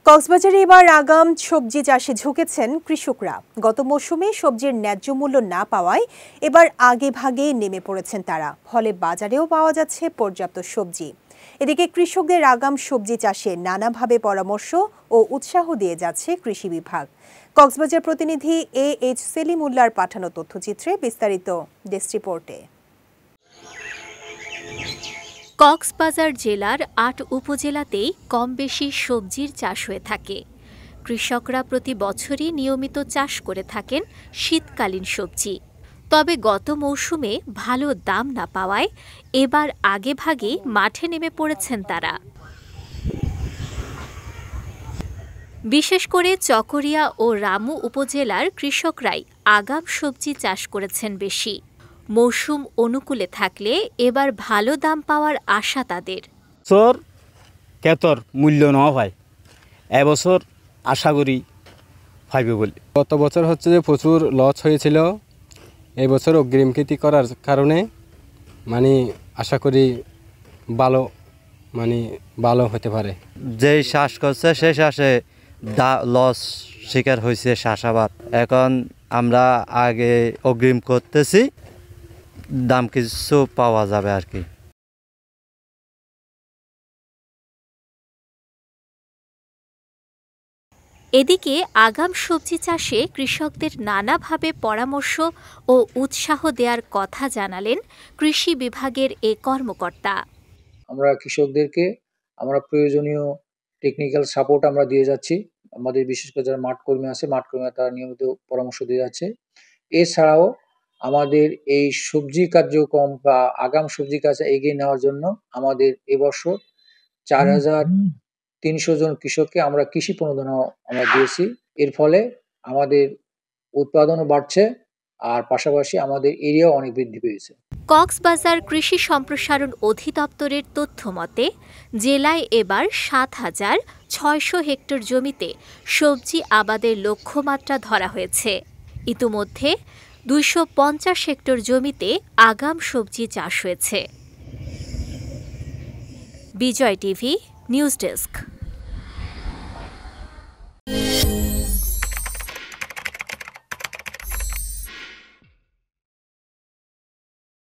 কক্সবাজারে এবার আগাম সবজি চাষে ঝুঁকেছেন কৃষকরা। গত মৌসুমে সবজির ন্যায্য মূল্য না পাওয়ায় এবার আগে ভাগে নেমে পড়েছেন তারা। ফলে বাজারেও পাওয়া যাচ্ছে পর্যাপ্ত সবজি। এদিকে কৃষকদের আগাম সবজি চাষে নানাভাবে পরামর্শ ও উৎসাহ দিয়ে যাচ্ছে কৃষি বিভাগ। কক্সবাজার প্রতিনিধি AH সেলিমুল্লাহর পাঠানো তথ্যচিত্রে বিস্তারিত ডেস্ক রিপোর্টে। কক্সবাজার জেলার ৮ উপজেলাতেই কম বেশি সবজির চাষ হয়ে থাকে। কৃষকরা প্রতি বছরই নিয়মিত চাষ করে থাকেন শীতকালীন সবজি। তবে গত মৌসুমে ভালো দাম না পাওয়ায় এবার আগেভাগেই মাঠে নেমে পড়েছেন তারা। বিশেষ করে চকরিয়া ও রামু উপজেলার কৃষকরাই আগাম সবজি চাষ করেছেন বেশি। মৌসুম অনুকূলে থাকলে এবার ভালো দাম পাওয়ার আশা তাদের। কেতর মূল্য না হয় এবছর আশা করি পাইবে বলে। গত বছর হচ্ছে যে প্রচুর লস হয়েছিল, এই বছর অগ্রিম কৃতি করার কারণে আশা করি ভালো হতে পারে। যেই চাষ করছে সেই চাষে লস শিকার হয়েছে চাষাবাদ। এখন আমরা আগে অগ্রিম করতেছি, দাম কিছু পাওয়া যাবে আর কি। এদিকে আগাম সবজি চাষে কৃষকদের নানাভাবে পরামর্শ ও উৎসাহ দেওয়ার কথা জানালেন কৃষি বিভাগের এ কর্মকর্তা। আমরা কৃষকদেরকে প্রয়োজনীয় টেকনিক্যাল সাপোর্ট আমরা দিয়ে যাচ্ছি। আমাদের বিশেষ করে যারা মাঠ কর্মী আছে, মাঠ কর্মীরা তারা নিয়মিত পরামর্শ দিয়ে যাচ্ছে। এছাড়াও আমাদের এই সবজি কার্যক্রম বা আগাম সবজি কাজে এগিয়ে নেওয়ার জন্য আমাদের এবছর ৪,৩০০ জন কৃষককে আমরা কৃষি প্রণোদনা আমরা দিয়েছি। এর ফলে আমাদের উৎপাদনও বাড়ছে, আর পাশাপাশি আমাদের এরিয়াও অনেক বৃদ্ধি পেয়েছে। কক্সবাজার কৃষি সম্প্রসারণ অধিদপ্তরের তথ্য মতে জেলায় এবার ৭,৬০০ হেক্টর জমিতে সবজি আবাদের লক্ষ্যমাত্রা ধরা হয়েছে। ইতিমধ্যে ২৫০ হেক্টর জমিতে আগাম সবজি চাষ হয়েছে। বিজয় টিভি নিউজ ডেস্ক।